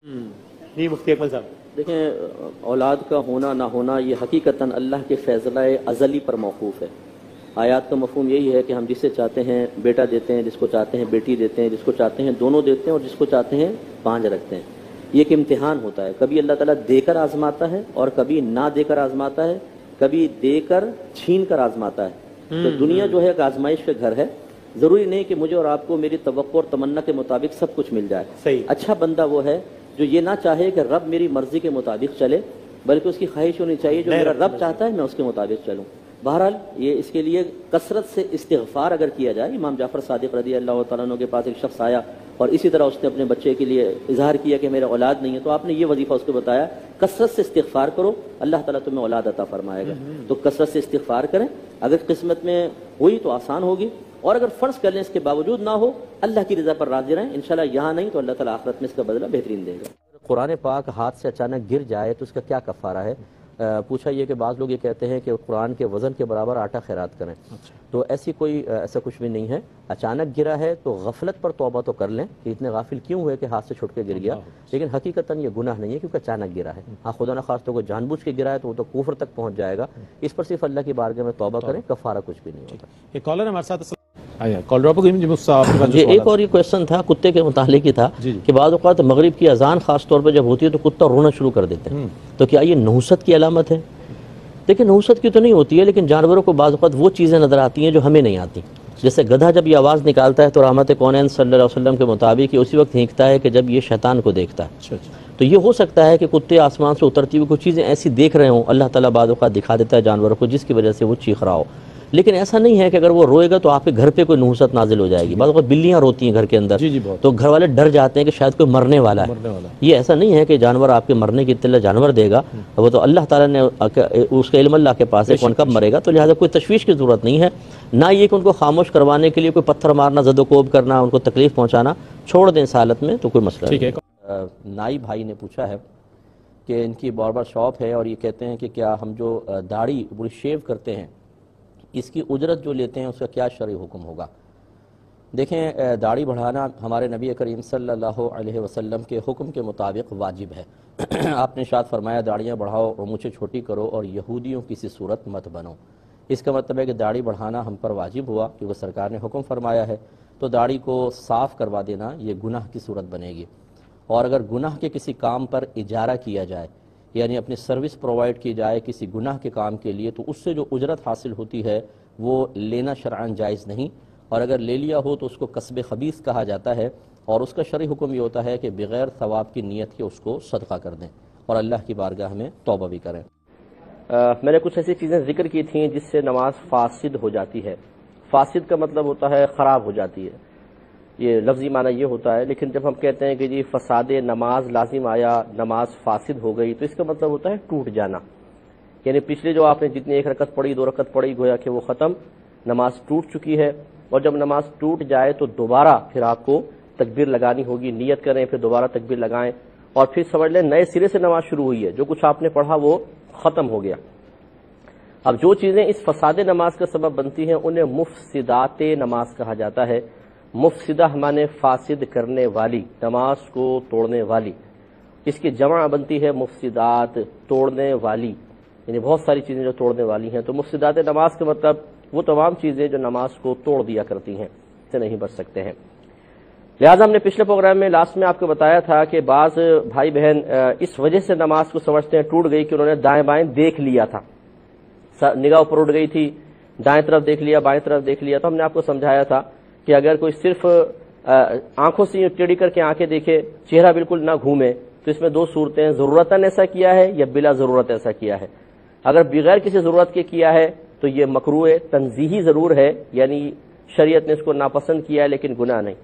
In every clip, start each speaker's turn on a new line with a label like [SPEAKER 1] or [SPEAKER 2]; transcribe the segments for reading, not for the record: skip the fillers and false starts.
[SPEAKER 1] جی مفتی اکمل صاحب،
[SPEAKER 2] دیکھیں، اولاد کا ہونا نہ ہونا یہ حقیقتاً اللہ کے فیصلہ ازلی پر موقوف ہے۔ آیات کا مفہوم یہی ہے کہ ہم جسے چاہتے ہیں بیٹا دیتے ہیں، جس کو چاہتے ہیں بیٹی دیتے ہیں، جس کو چاہتے ہیں دونوں دیتے ہیں، اور جس کو چاہتے ہیں پانچ رکھتے ہیں۔ یہ ایک امتحان ہوتا ہے، کبھی اللہ تعالیٰ دے کر آزماتا ہے اور کبھی نہ دے کر آزماتا ہے، کبھی دے کر چھین کر آزماتا ہے۔ تو دنیا جو ہے ایک آزمائش کا گھر ہے۔ ضروری نہیں کہ مجھے اور آپ کو میری توقع اور تمنا کے مطابق سب کچھ مل جائے۔
[SPEAKER 1] صحیح۔
[SPEAKER 2] اچھا بندہ وہ ہے جو یہ نہ چاہے کہ رب میری مرضی کے مطابق چلے، بلکہ اس کی خواہش ہونی چاہیے جو میرا رب چاہتا ہے میں اس کے مطابق چلوں۔ بہرحال یہ اس کے لیے کثرت سے استغفار اگر کیا جائے، امام جعفر صادق رضی اللہ تعالیٰ عنہ کے پاس ایک شخص آیا اور اسی طرح اس نے اپنے بچے کے لیے اظہار کیا کہ میرا اولاد نہیں ہے، تو آپ نے یہ وظیفہ اس کو بتایا، کثرت سے استغفار کرو، اللہ تعالیٰ تمہیں اولاد عطا فرمائے گا۔ تو کثرت سے استغفار کریں، اگر قسمت میں ہوئی تو آسان ہوگی، اور اگر فرض کر لیں اس کے باوجود نہ ہو، اللہ کی رضا پر راضی رہیں، انشاءاللہ یہاں نہیں تو اللہ تعالیٰ آخرت میں اس کا بدلہ بہترین دے گا۔ قرآن پاک ہاتھ سے اچانک گر جائے تو اس کا کیا کفارہ ہے؟ پوچھا یہ کہ بعض لوگ یہ کہتے ہیں کہ قرآن کے وزن کے برابر آٹا خیرات کریں، تو ایسا کچھ بھی نہیں ہے۔ اچانک گرا ہے تو غفلت پر توبہ تو کر لیں کہ اتنے غافل کیوں ہوئے کہ ہاتھ سے چھٹ کے گر گیا، لیکن حقیقتاً یہ گناہ نہیں ہے کیونکہ اچانک گرا ہے۔ ہاں خدا نخواستہ کو جان بوجھ کے گرا ہے تو وہ تو کفر تک پہنچ جائے گا، اس پر صرف اللہ کی بارگاہ میں توبہ کریں، کفارہ کچھ بھی نہیں ہوتا۔
[SPEAKER 1] ایک کالر ہمارے ساتھ جی
[SPEAKER 2] ایک اور یہ کویشچن تھا کتے کے متعلق ہی تھا کہ بعض اوقات مغرب کی اذان خاص طور پر جب ہوتی ہے تو کتا رونا شروع کر دیتے ہیں، تو کیا یہ نحوست کی علامت ہے؟ دیکھیں، نحوست کی تو نہیں ہوتی ہے، لیکن جانوروں کو بعض اوقات وہ چیزیں نظر آتی ہیں جو ہمیں نہیں آتی۔ جیسے گدھا جب یہ آواز نکالتا ہے تو رحمت کونین صلی اللہ علیہ وسلم کے مطابق یہ اسی وقت ہینکتا ہے کہ جب یہ شیطان کو دیکھتا ہے۔ تو یہ ہو سکتا ہے کہ کتے آسمان سے اترتی ہوئی کچھ چیزیں ایسی دیکھ رہے ہوں، اللہ تعالیٰ بعض اوقات دکھا دیتا ہے جانوروں کو جس کی وجہ سے وہ چیخ رہا ہو، لیکن ایسا نہیں ہے کہ اگر وہ روئے گا تو آپ کے گھر پہ کوئی نحوست نازل ہو جائے گی۔ بعض اوقات بلیاں روتی ہیں گھر کے اندر، تو گھر والے ڈر جاتے ہیں کہ شاید کوئی مرنے والا ہے۔ یہ ایسا نہیں ہے کہ جانور آپ کے مرنے کی اطلاع جانور دے گا، وہ تو اللہ تعالیٰ نے اس کا علم اللہ کے پاس ہے کون کب مرے گا، تو لہٰذا کوئی تشویش کی ضرورت نہیں ہے۔ نہ یہ کہ ان کو خاموش کروانے کے لیے کوئی پتھر مارنا، زد و کوب کرنا، ان کو تکلیف پہنچانا، چھوڑ دیں اس حالت میں تو کوئی مسئلہ نہیں۔ نائی بھائی نے پوچھا ہے کہ ان کی باربر شاپ ہے اور یہ کہتے ہیں کہ کیا ہم جو داڑھی پوری شیو کرتے ہیں اس کی اجرت جو لیتے ہیں اس کا کیا شرعی حکم ہوگا؟ دیکھیں، داڑھی بڑھانا ہمارے نبی کریم صلی اللہ علیہ وسلم کے حکم کے مطابق واجب ہے۔ آپ نے ارشاد فرمایا داڑیاں بڑھاؤ اور مجھے چھوٹی کرو اور یہودیوں کی سی صورت مت بنو۔ اس کا مطلب ہے کہ داڑھی بڑھانا ہم پر واجب ہوا کیونکہ سرکار نے حکم فرمایا ہے، تو داڑھی کو صاف کروا دینا یہ گناہ کی صورت بنے گی۔ اور اگر گناہ کے کسی کام پر اجارہ کیا جائے، یعنی اپنی سروس پرووائڈ کی جائے کسی گناہ کے کام کے لیے، تو اس سے جو اجرت حاصل ہوتی ہے وہ لینا شرعاً جائز نہیں، اور اگر لے لیا ہو تو اس کو کسب خبیث کہا جاتا ہے، اور اس کا شرعی حکم یہ ہوتا ہے کہ بغیر ثواب کی نیت کے اس کو صدقہ کر دیں اور اللہ کی بارگاہ میں توبہ بھی کریں۔ میں نے کچھ ایسی چیزیں ذکر کی تھیں جس سے نماز فاسد ہو جاتی ہے۔ فاسد کا مطلب ہوتا ہے خراب ہو جاتی ہے، یہ لفظی معنی یہ ہوتا ہے، لیکن جب ہم کہتے ہیں کہ جی فساد نماز لازم آیا، نماز فاسد ہو گئی، تو اس کا مطلب ہوتا ہے ٹوٹ جانا، یعنی پچھلے جو آپ نے جتنی ایک رکعت پڑھی، دو رکعت پڑھی، گویا کہ وہ ختم، نماز ٹوٹ چکی ہے۔ اور جب نماز ٹوٹ جائے تو دوبارہ پھر آپ کو تکبیر لگانی ہوگی، نیت کریں، پھر دوبارہ تکبیر لگائیں، اور پھر سمجھ لیں نئے سرے سے نماز شروع ہوئی ہے، جو کچھ آپ نے پڑھا وہ ختم ہو گیا۔ اب جو چیزیں اس فساد نماز کا سبب بنتی ہیں انہیں مفسدات نماز کہا جاتا ہے۔ مفسدہ معنی فاسد کرنے والی، نماز کو توڑنے والی، اس کی جمع بنتی ہے مفسدات، توڑنے والی، یعنی بہت ساری چیزیں جو توڑنے والی ہیں۔ تو مفسدات نماز کا مطلب وہ تمام چیزیں جو نماز کو توڑ دیا کرتی ہیں، سے نہیں بچ سکتے ہیں۔ لہٰذا ہم نے پچھلے پروگرام میں لاسٹ میں آپ کو بتایا تھا کہ بعض بھائی بہن اس وجہ سے نماز کو سمجھتے ہیں ٹوٹ گئی کہ انہوں نے دائیں بائیں دیکھ لیا تھا، نگاہ اوپر اٹھ گئی تھی، دائیں طرف دیکھ لیا، بائیں طرف دیکھ لیا۔ تو ہم نے آپ کو سمجھایا تھا کہ اگر کوئی صرف آنکھوں سے ٹیڑھی کر کے آنکھیں دیکھے، چہرہ بالکل نہ گھومے، تو اس میں دو صورتیں ہیں، ضرورتاً ایسا کیا ہے یا بلا ضرورت ایسا کیا ہے۔ اگر بغیر کسی ضرورت کے کیا ہے تو یہ مکروہ تنزیہی ضرور ہے، یعنی شریعت نے اس کو ناپسند کیا ہے لیکن گناہ نہیں۔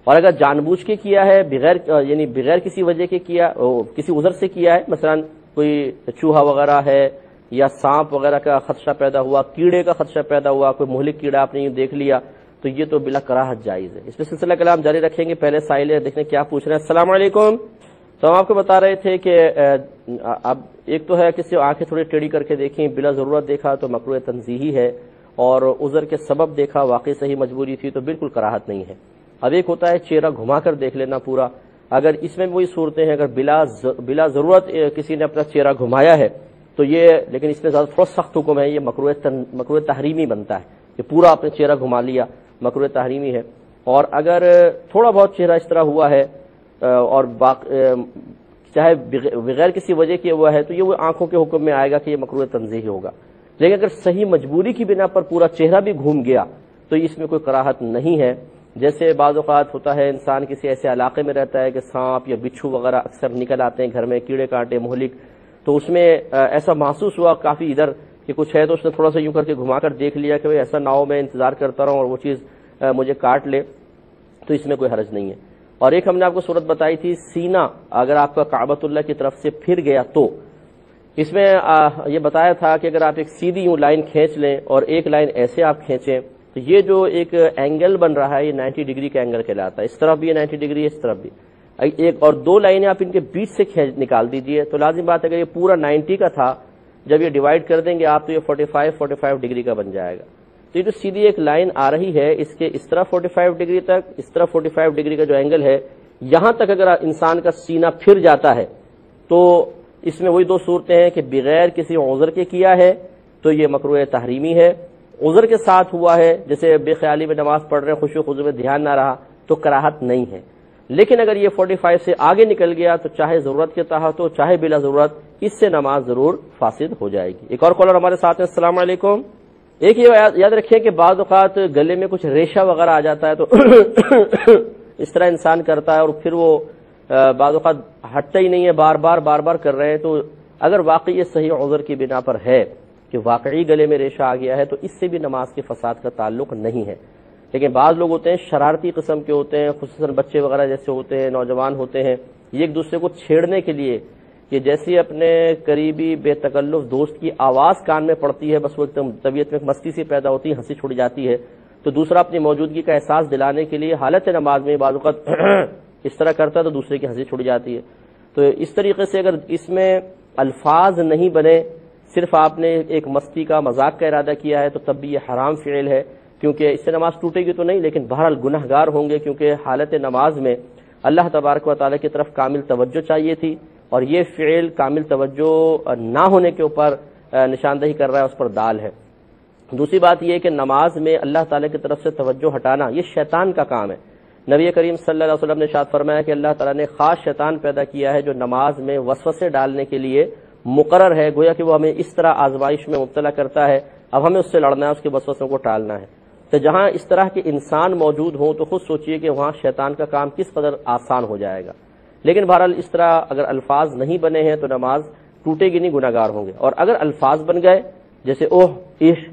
[SPEAKER 2] اور اگر جان بوجھ کے کیا ہے، بغیر کسی وجہ کے کیا، کسی عذر سے کیا ہے، مثلا کوئی چوہا وغیرہ ہے یا سانپ وغیرہ کا خدشہ پیدا ہوا، کیڑے کا خدشہ پیدا ہوا، کوئی مہلک کیڑا آپ نے یہ دیکھ لیا، تو یہ تو بلا کراہت جائز ہے۔ اس پہ سلسلہ کلام جاری رکھیں گے۔ پہلے سائل ہے، دیکھیں کیا پوچھ رہے ہیں۔ السلام علیکم۔ تو ہم آپ کو بتا رہے تھے کہ اب ایک تو ہے کسی آنکھیں تھوڑی ٹیڑھی کر کے دیکھیں، بلا ضرورت دیکھا تو مکروہ تنزیہی ہے، اور عذر کے سبب دیکھا، واقعی صحیح مجبوری تھی تو بالکل کراہت نہیں ہے۔ اب ایک ہوتا ہے چہرہ گھما کر دیکھ لینا پورا، اگر اس میں وہی صورتیں ہیں، اگر بلا ضرورت کسی نے اپنا چہرہ گھمایا ہے تو یہ، لیکن اس میں زیادہ تھوڑا سخت حکم ہے، یہ مکروہ تحریمی بنتا ہے کہ پورا اپنے چہرہ گھما لیا، مکروہ تحریمی ہے۔ اور اگر تھوڑا بہت چہرہ اس طرح ہوا ہے اور چاہے بغیر کسی وجہ کے ہوا ہے تو یہ وہ آنکھوں کے حکم میں آئے گا کہ یہ مکروہ تنزیہی ہوگا۔ لیکن اگر صحیح مجبوری کی بنا پر پورا چہرہ بھی گھوم گیا تو اس میں کوئی کراہت نہیں ہے۔ جیسے بعض اوقات ہوتا ہے انسان کسی ایسے علاقے میں رہتا ہے کہ سانپ یا بچھو وغیرہ اکثر نکل آتے ہیں گھر میں، کیڑے کانٹے مہلک، تو اس میں ایسا محسوس ہوا کافی ادھر کہ کچھ ہے تو اس نے تھوڑا سا یوں کر کے گھما کر دیکھ لیا کہ ایسا نہ ہو میں انتظار کرتا رہوں اور وہ چیز مجھے کاٹ لے، تو اس میں کوئی حرج نہیں ہے۔ اور ایک ہم نے آپ کو صورت بتائی تھی، سینہ اگر آپ کا کعبۃ اللہ کی طرف سے پھر گیا تو اس میں یہ بتایا تھا کہ اگر آپ ایک سیدھی یوں لائن کھینچ لیں اور ایک لائن ایسے آپ کھینچیں تو یہ جو ایک اینگل بن رہا ہے یہ 90 ڈگری کا اینگل کہلاتا ہے، اس طرف بھی 90 ڈگری ہے، اس طرف بھی ایک، اور دو لائنیں آپ ان کے بیچ سے نکال دیجئے تو لازم بات ہے کہ یہ پورا 90 کا تھا، جب یہ ڈیوائڈ کر دیں گے آپ تو یہ 45 ڈگری کا بن جائے گا۔ تو یہ جو سیدھی ایک لائن آ رہی ہے اس کے اس طرف 45 ڈگری تک، اس طرف 45 ڈگری کا جو اینگل ہے، یہاں تک اگر انسان کا سینہ پھر جاتا ہے تو اس میں وہی دو صورتیں ہیں کہ بغیر کسی عذر کے کیا ہے تو یہ مکروہ تحریمی ہے، عذر کے ساتھ ہوا ہے جیسے بے خیالی میں نماز پڑھ رہے ہیں، خشوع خضوع میں دھیان نہ رہا تو کراہت نہیں ہے۔ لیکن اگر یہ 45 سے آگے نکل گیا تو چاہے ضرورت کے تحت ہو چاہے بلا ضرورت، اس سے نماز ضرور فاسد ہو جائے گی۔ ایک اور کالر ہمارے ساتھ ہیں، السلام علیکم۔ ایک یہ یاد رکھیں کہ بعض اوقات گلے میں کچھ ریشہ وغیرہ آ جاتا ہے تو اس طرح انسان کرتا ہے اور پھر وہ بعض اوقات ہٹتا ہی نہیں ہے، بار بار کر رہے ہیں، تو اگر واقعی یہ صحیح عذر کی بنا پر ہے کہ واقعی گلے میں ریشہ آ گیا ہے تو اس سے بھی نماز کے فساد کا تعلق نہیں ہے۔ لیکن بعض لوگ ہوتے ہیں شرارتی قسم کے ہوتے ہیں، خصوصاً بچے وغیرہ جیسے ہوتے ہیں، نوجوان ہوتے ہیں، یہ ایک دوسرے کو چھیڑنے کے لیے کہ جیسے اپنے قریبی بے تکلف دوست کی آواز کان میں پڑتی ہے بس وہ طبیعت میں مستی سی پیدا ہوتی ہے، ہنسی چھوڑ جاتی ہے، تو دوسرا اپنی موجودگی کا احساس دلانے کے لیے حالت نماز میں بعض اوقات اس طرح کرتا ہے تو دوسرے کی ہنسی چھوڑ جاتی ہے۔ تو اس طریقے سے اگر اس میں الفاظ نہیں بنے، صرف آپ نے ایک مستی کا مذاق کا ارادہ کیا ہے تو تب بھی یہ حرام فعل ہے، کیونکہ اس سے نماز ٹوٹے گی تو نہیں لیکن بہرحال گنہگار ہوں گے، کیونکہ حالت نماز میں اللہ تبارک و تعالیٰ کی طرف کامل توجہ چاہیے تھی اور یہ فعل کامل توجہ نہ ہونے کے اوپر نشاندہی کر رہا ہے، اس پر دال ہے۔ دوسری بات یہ ہے کہ نماز میں اللہ تعالیٰ کی طرف سے توجہ ہٹانا یہ شیطان کا کام ہے۔ نبی کریم صلی اللہ علیہ وسلم نے ارشاد فرمایا کہ اللہ تعالیٰ نے خاص شیطان پیدا کیا ہے جو نماز میں وسوسے ڈالنے کے لیے مقرر ہے، گویا کہ وہ ہمیں اس طرح آزمائش میں مبتلا کرتا ہے، اب ہمیں اس سے لڑنا ہے، اس کے وسوسوں کو ٹالنا ہے۔ تو جہاں اس طرح کے انسان موجود ہوں تو خود سوچئے کہ وہاں شیطان کا کام کس قدر آسان ہو جائے گا۔ لیکن بہرحال اس طرح اگر الفاظ نہیں بنے ہیں تو نماز ٹوٹے گی نہیں، گناہگار ہوں گے، اور اگر الفاظ بن گئے جیسے اوہ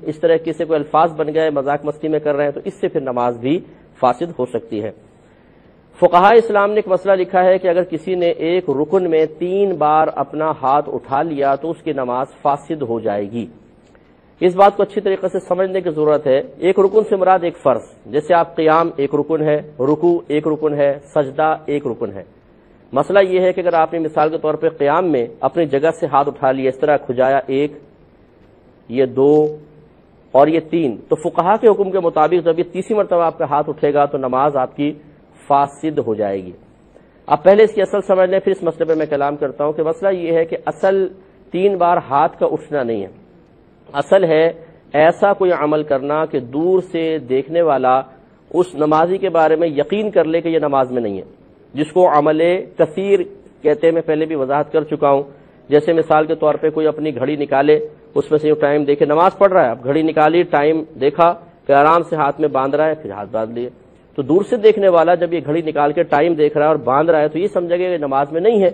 [SPEAKER 2] اس طرح کے سے کوئی الفاظ بن گئے مذاق مستی میں کر رہے ہیں تو اس سے پھر نماز بھی فاسد ہو سکتی ہے۔ فقہاء اسلام نے ایک مسئلہ لکھا ہے کہ اگر کسی نے ایک رکن میں 3 بار اپنا ہاتھ اٹھا لیا تو اس کی نماز فاسد ہو جائے گی۔ اس بات کو اچھی طریقے سے سمجھنے کی ضرورت ہے۔ ایک رکن سے مراد ایک فرض، جیسے آپ قیام ایک رکن ہے، رکوع ایک رکن ہے، سجدہ ایک رکن ہے۔ مسئلہ یہ ہے کہ اگر آپ نے مثال کے طور پہ قیام میں اپنی جگہ سے ہاتھ اٹھا لیا، اس طرح کھجایا 1، یہ 2 اور یہ 3، تو فقہاء کے حکم کے مطابق جب یہ تیسری مرتبہ آپ کا ہاتھ اٹھے گا تو نماز آپ کی فاسد ہو جائے گی۔ اب پہلے اس کی اصل سمجھ لیں، پھر اس مسئلے پہ میں کلام کرتا ہوں کہ مسئلہ یہ ہے کہ اصل 3 بار ہاتھ کا اٹھنا نہیں ہے، اصل ہے ایسا کوئی عمل کرنا کہ دور سے دیکھنے والا اس نمازی کے بارے میں یقین کر لے کہ یہ نماز میں نہیں ہے، جس کو عمل کثیر کہتے ہیں۔ میں پہلے بھی وضاحت کر چکا ہوں، جیسے مثال کے طور پہ کوئی اپنی گھڑی نکالے، اس میں سے یہ ٹائم دیکھے، نماز پڑھ رہا ہے، اب گھڑی نکالی، ٹائم دیکھا کہ آرام سے ہاتھ میں باندھ رہا ہے، پھر ہاتھ باندھ لیے، تو دور سے دیکھنے والا جب یہ گھڑی نکال کے ٹائم دیکھ رہا ہے اور باندھ رہا ہے تو یہ سمجھے گا کہ نماز میں نہیں ہے،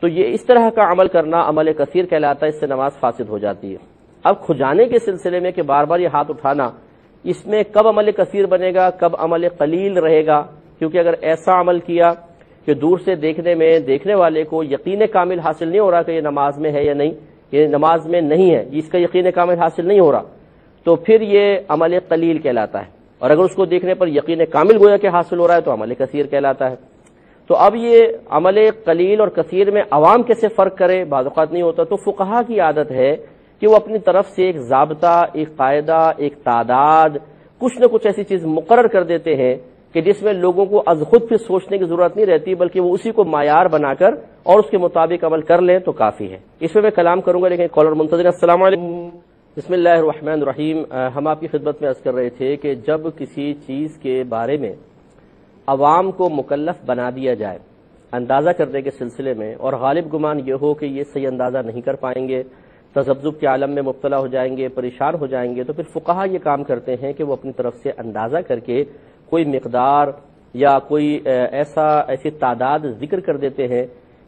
[SPEAKER 2] تو یہ اس طرح کا عمل کرنا عمل کثیر کہلاتا ہے، اس سے نماز فاسد ہو جاتی ہے۔ اب کھجانے کے سلسلے میں کہ بار بار یہ ہاتھ اٹھانا، اس میں کب عمل کثیر بنے گا کب عمل قلیل رہے گا، کیونکہ اگر ایسا عمل کیا کہ دور سے دیکھنے میں دیکھنے والے کو یقین کامل حاصل نہیں ہو رہا کہ یہ نماز میں ہے یا نہیں، یہ نماز میں نہیں ہے، اس کا یقین کامل حاصل نہیں ہو رہا، تو پھر یہ عمل قلیل کہلاتا ہے، اور اگر اس کو دیکھنے پر یقین کامل گویا کہ حاصل ہو رہا ہے تو عمل کثیر کہلاتا ہے۔ تو اب یہ عمل قلیل اور کثیر میں عوام کیسے فرق کرے، بعض اوقات نہیں ہوتا، تو فقہا کی عادت ہے کہ وہ اپنی طرف سے ایک ضابطہ، ایک قاعدہ، ایک تعداد، کچھ نہ کچھ ایسی چیز مقرر کر دیتے ہیں
[SPEAKER 3] کہ جس میں لوگوں کو از خود پھر سوچنے کی ضرورت نہیں رہتی، بلکہ وہ اسی کو معیار بنا کر اور اس کے مطابق عمل کر لیں تو کافی ہے۔ اس میں کلام کروں گا، لیکن کالر منتظر۔ السلام علیکم، بسم اللہ الرحمن الرحیم۔ ہم آپ کی خدمت میں عرض کر رہے تھے کہ جب کسی چیز کے بارے میں عوام کو مکلف بنا دیا جائے اندازہ کرنے کے سلسلے میں، اور غالب گمان یہ ہو کہ یہ صحیح اندازہ نہیں کر پائیں گے، تذبذب کے عالم میں مبتلا ہو جائیں گے، پریشان ہو جائیں گے، تو پھر فقہا یہ کام کرتے ہیں کہ وہ اپنی طرف سے اندازہ کر کے کوئی مقدار یا کوئی ایسی تعداد ذکر کر دیتے ہیں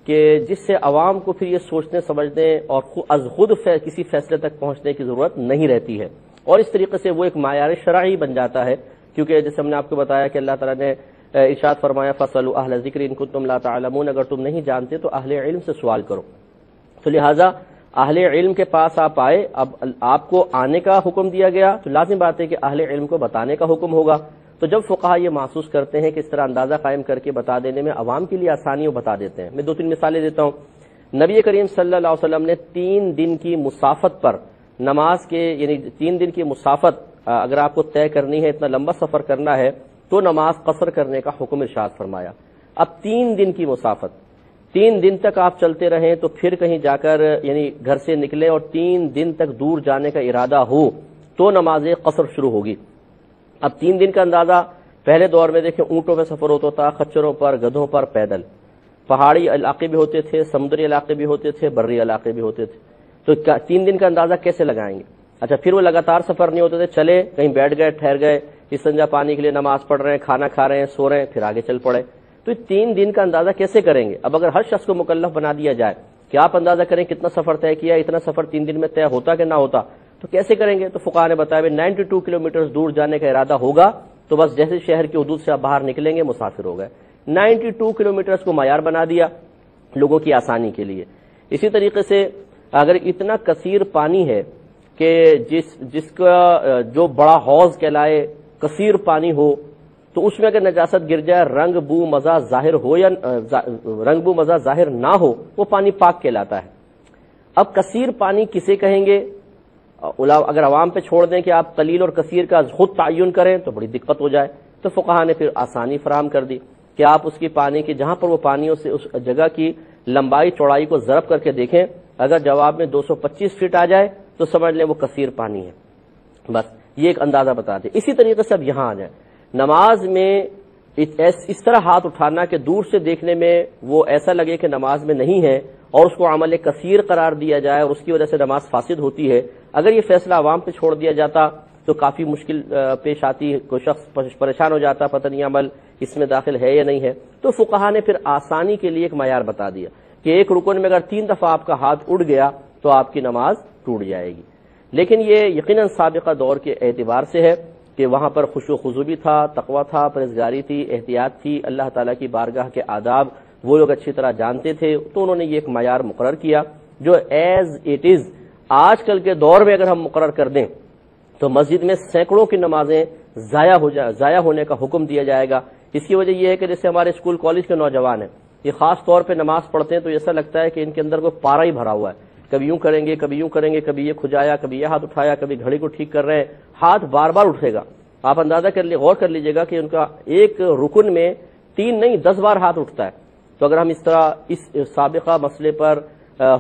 [SPEAKER 3] کہ جس سے عوام کو پھر یہ سوچنے سمجھنے اور از خود کسی فیصلے تک پہنچنے کی ضرورت نہیں رہتی ہے، اور اس طریقے سے وہ ایک معیار شرعی بن جاتا ہے۔ کیونکہ جیسے ہم نے آپ کو بتایا کہ اللہ تعالیٰ نے ارشاد فرمایا فَاسْأَلُوا أَهْلَ الذِّكْرِ إِن كُنتُمْ لَا تَعْلَمُونَ، اگر تم نہیں جانتے تو اہل علم سے سوال کرو۔ تو لہٰذا اہل علم کے پاس آپ آئے، اب آپ کو آنے کا حکم دیا گیا تو لازم بات ہے کہ اہل علم کو بتانے کا حکم ہوگا۔ تو جب فقہا یہ محسوس کرتے ہیں کہ اس طرح اندازہ قائم کر کے بتا دینے میں عوام کے لیے آسانی، وہ بتا دیتے ہیں۔ میں 2-3 مثالیں دیتا ہوں۔ نبی کریم صلی اللہ علیہ وسلم نے 3 دن کی مسافت پر نماز کے، یعنی 3 دن کی مسافت اگر آپ کو طے کرنی ہے، اتنا لمبا سفر کرنا ہے تو نماز قصر کرنے کا حکم ارشاد فرمایا۔ اب 3 دن کی مسافت، 3 دن تک آپ چلتے رہیں تو پھر کہیں جا کر یعنی گھر سے نکلے اور 3 دن تک دور جانے کا ارادہ ہو تو نماز قصر شروع ہوگی۔ اب 3 دن کا اندازہ پہلے دور میں دیکھیں اونٹوں میں سفر ہوتا تھا، خچروں پر، گدھوں پر، پیدل، پہاڑی علاقے بھی ہوتے تھے، سمندری علاقے بھی ہوتے تھے، بری علاقے بھی ہوتے تھے۔ تو 3 دن کا اندازہ کیسے لگائیں گے؟ اچھا، پھر وہ لگاتار سفر نہیں ہوتے تھے، چلے کہیں بیٹھ گئے، ٹھہر گئے، استنجا پانی کے لیے نماز پڑھ رہے ہیں، کھانا کھا رہے ہیں، سو رہے ہیں، پھر آگے چل پڑے۔ تو 3 دن کا اندازہ کیسے کریں گے؟ اب اگر ہر شخص کو مکلف بنا دیا جائے کہ آپ اندازہ کریں کتنا سفر طے کیا، اتنا سفر 3 دن میں طے ہوتا کہ نہ ہوتا، تو کیسے کریں گے؟ تو فقہا نے بتایا 92 کلومیٹر دور جانے کا ارادہ ہوگا تو بس جیسے شہر کی حدود سے آپ باہر نکلیں گے مسافر ہو گئے۔ 92 کلومیٹر کو معیار بنا دیا لوگوں کی آسانی کے لیے۔ اسی طریقے سے اگر اتنا کثیر پانی ہے کہ جس کا جو بڑا حوض کہلائے، کثیر پانی ہو، تو اس میں اگر نجاست گر جائے، رنگ بو مزہ ظاہر ہو یا رنگ بو مزہ ظاہر نہ ہو، وہ پانی پاک کہلاتا ہے۔ اب کثیر پانی کسے کہیں گے؟ اگر عوام پہ چھوڑ دیں کہ آپ قلیل اور کثیر کا خود تعین کریں تو بڑی دقت ہو جائے، تو فقہا نے پھر آسانی فراہم کر دی کہ آپ اس کی پانی کی جہاں پر وہ پانی سے اس جگہ کی لمبائی چوڑائی کو ضرب کر کے دیکھیں، اگر جواب میں 225 فٹ آ جائے تو سمجھ لیں وہ کثیر پانی ہے، بس یہ ایک اندازہ بتا دیں۔ اسی طریقے سے اب یہاں آ جائیں، نماز میں اس طرح ہاتھ اٹھانا کہ دور سے دیکھنے میں وہ ایسا لگے کہ نماز میں نہیں ہے اور اس کو عمل کثیر قرار دیا جائے اور اس کی وجہ سے نماز فاسد ہوتی ہے۔ اگر یہ فیصلہ عوام پہ چھوڑ دیا جاتا تو کافی مشکل پیش آتی، کوئی شخص پریشان ہو جاتا، پتہ نہیں عمل اس میں داخل ہے یا نہیں ہے۔ تو فقہا نے پھر آسانی کے لیے ایک معیار بتا دیا کہ ایک رکن میں اگر 3 دفعہ آپ کا ہاتھ اڑ گیا تو آپ کی نماز ٹوٹ جائے گی۔ لیکن یہ یقیناً سابقہ دور کے اعتبار سے ہے کہ وہاں پر خشوع و خضوع بھی تھا، تقوی تھا، پرہیزگاری تھی، احتیاط تھی، اللہ تعالیٰ کی بارگاہ کے آداب وہ لوگ اچھی طرح جانتے تھے، تو انہوں نے یہ ایک معیار مقرر کیا جو ایز اٹ از آج کل کے دور میں اگر ہم مقرر کر دیں تو مسجد میں سینکڑوں کی نمازیں ضائع ہونے کا حکم دیا جائے گا۔ اس کی وجہ یہ ہے کہ جیسے ہمارے اسکول کالج کے نوجوان ہیں، یہ خاص طور پہ نماز پڑھتے ہیں تو ایسا لگتا ہے کہ ان کے اندر کوئی پارا ہی بھرا ہوا ہے، کبھی یوں کریں گے، کبھی یوں کریں گے، کبھی یہ کھجایا، کبھی یہ ہاتھ اٹھایا، کبھی گھڑی کو ٹھیک کر رہے ہیں، ہاتھ بار بار اٹھے گا۔ آپ اندازہ غور کر لیجئے گا کہ ان کا ایک رکن میں 3 نہیں 10 بار ہاتھ اٹھتا ہے۔ تو اگر ہم اس طرح اس سابقہ مسئلے پر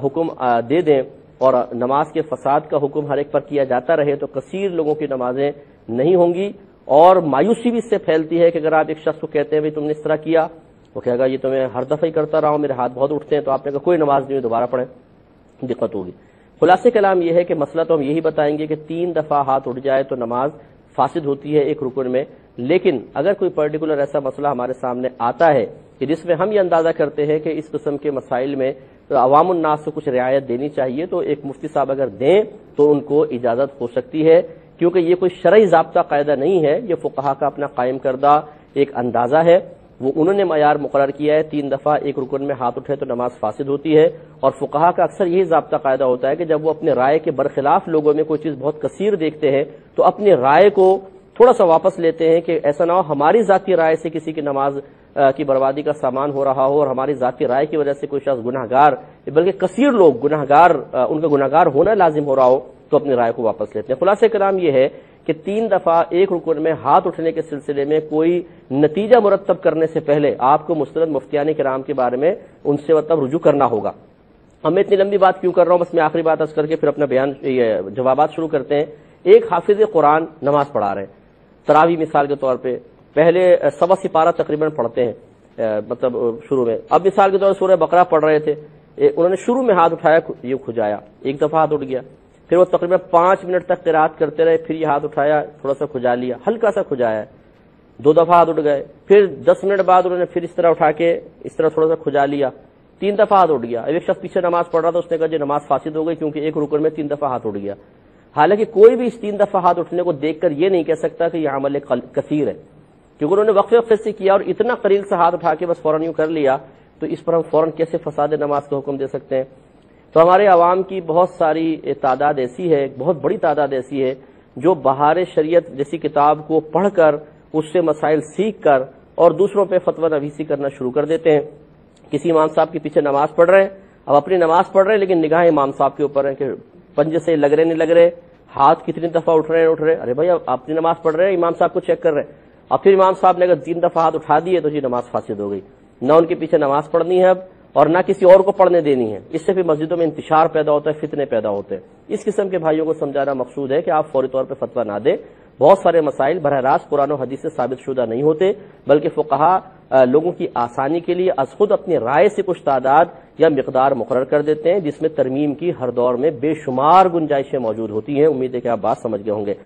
[SPEAKER 3] حکم دے دیں اور نماز کے فساد کا حکم ہر ایک پر کیا جاتا رہے تو کثیر لوگوں کی نمازیں نہیں ہوں گی، اور مایوسی بھی اس سے پھیلتی ہے کہ اگر آپ ایک شخص کو کہتے ہیں بھائی تم نے اس طرح کیا، وہ کہے گا یہ تو میں ہر دفعہ ہی کرتا رہا ہوں، میرے ہاتھ بہت اٹھتے ہیں، تو آپ نے کہا کوئی نماز نہیں، دوبارہ پڑھیں، دقت ہوگی۔ خلاصے کلام یہ ہے کہ مسئلہ تو ہم یہی بتائیں گے کہ 3 دفعہ ہاتھ اٹھ جائے تو نماز فاسد ہوتی ہے ایک رکن میں، لیکن اگر کوئی پرٹیکولر ایسا مسئلہ ہمارے سامنے آتا ہے کہ جس میں ہم یہ اندازہ کرتے ہیں کہ اس قسم کے مسائل میں عوام الناس کو کچھ رعایت دینی چاہیے، تو ایک مفتی صاحب اگر دیں تو ان کو اجازت ہو سکتی ہے، کیونکہ یہ کوئی شرعی ضابطہ قاعدہ نہیں ہے، یہ فقہا کا اپنا قائم کردہ ایک اندازہ ہے، وہ انہوں نے معیار مقرر کیا ہے 3 دفعہ ایک رکن میں ہاتھ اٹھے تو نماز فاسد ہوتی ہے، اور فقہا کا اکثر یہی ضابطہ قاعدہ ہوتا ہے کہ جب وہ اپنے رائے کے برخلاف لوگوں میں کوئی چیز بہت کثیر دیکھتے ہیں تو اپنی رائے کو تھوڑا سا واپس لیتے ہیں کہ ایسا نہ ہو ہماری ذاتی رائے سے کسی کی نماز کی بربادی کا سامان ہو رہا ہو اور ہماری ذاتی رائے کی وجہ سے کوئی شخص گناہگار بلکہ کثیر لوگ گناہگار ان کا گناہگار ہونا لازم ہو رہا ہو تو اپنی رائے کو واپس لیتے ہیں۔ خلاصہ کلام یہ ہے کہ 3 دفعہ ایک رکن میں ہاتھ اٹھنے کے سلسلے میں کوئی نتیجہ مرتب کرنے سے پہلے آپ کو مستند مفتیان کرام کے بارے میں ان سے رجوع کرنا ہوگا۔ اب میں اتنی لمبی بات کیوں کر رہا ہوں، بس میں آخری بات عرض کر کے پھر اپنا بیان جوابات شروع کرتے ہیں۔ ایک حافظ قرآن نماز پڑھا رہے ہیں، تراویح مثال کے طور پہ پہلے 1.25 سپارہ تقریباً پڑھتے ہیں مطلب شروع میں، اب مثال کے طور پر سورہ بقرہ پڑھ رہے تھے، انہوں نے شروع میں ہاتھ اٹھایا، یہ کھجایا، ایک دفعہ ہاتھ اٹھ گیا، پھر وہ تقریباً 5 منٹ تک قرات کرتے رہے، پھر یہ ہاتھ اٹھایا، تھوڑا سا کھجا لیا، ہلکا سا کھجایا، 2 دفعہ ہاتھ اٹھ گئے، پھر 10 منٹ بعد انہوں نے پھر اس طرح اٹھا کے اس طرح تھوڑا سا کھجا لیا، 3 دفعہ ہاتھ اٹھ گیا۔ ایک شخص پیچھے نماز پڑھ رہا تھا، اس نے کہا جی نماز فاسد ہو گئی کیونکہ ایک رکن میں 3 دفعہ ہاتھ اٹھ گیا۔ حالانکہ کوئی بھی اس 3 دفعہ ہاتھ اٹھنے کو دیکھ کر یہ نہیں کہہ سکتا کہ یہ عمل کثیر ہے، کیونکہ انہوں نے وقفے وقفے سے کیا اور اتنا قلیل سے ہاتھ اٹھا کے بس فوراً یوں کر لیا، تو اس پر ہم فوراً کیسے فساد نماز کا حکم دے سکتے ہیں؟ تو ہمارے عوام کی بہت ساری تعداد ایسی ہے، بہت بڑی تعداد ایسی ہے جو بہار شریعت جیسی کتاب کو پڑھ کر اس سے مسائل سیکھ کر اور دوسروں پہ فتویٰ نویسی کرنا شروع کر دیتے ہیں۔ کسی امام صاحب کے پیچھے نماز پڑھ رہے ہیں، اب اپنی نماز پڑھ رہے ہیں لیکن نگاہیں امام صاحب کے اوپر ہیں کہ پنجے سے لگ رہے نہیں لگ رہے، ہاتھ کتنی دفعہ اٹھ رہے ارے بھائی اب اپنی نماز پڑھ رہے ہیں، امام صاحب کو چیک کر رہے ہیں، اب پھر امام صاحب نے اگر 3 دفعہ ہاتھ اٹھا دیے تو جی نماز فاسد ہو گئی، نہ ان کے پیچھے نماز پڑھنی ہے اب اور نہ کسی اور کو پڑھنے دینی ہے۔ اس سے پھر مسجدوں میں انتشار پیدا ہوتا ہے، فتنے پیدا ہوتے ہیں۔ اس قسم کے بھائیوں کو سمجھانا مقصود ہے کہ آپ فوری طور پہ فتویٰ نہ دیں۔ بہت سارے مسائل براہ راست قرآن و حدیث سے ثابت شدہ نہیں ہوتے، بلکہ فقہا لوگوں کی آسانی کے لیے از خود اپنی رائے سے کچھ تعداد یا مقدار مقرر کر دیتے ہیں، جس میں ترمیم کی ہر دور میں بے شمار گنجائشیں موجود ہوتی ہیں۔ امید ہے کہ آپ بات سمجھ گئے ہوں گے۔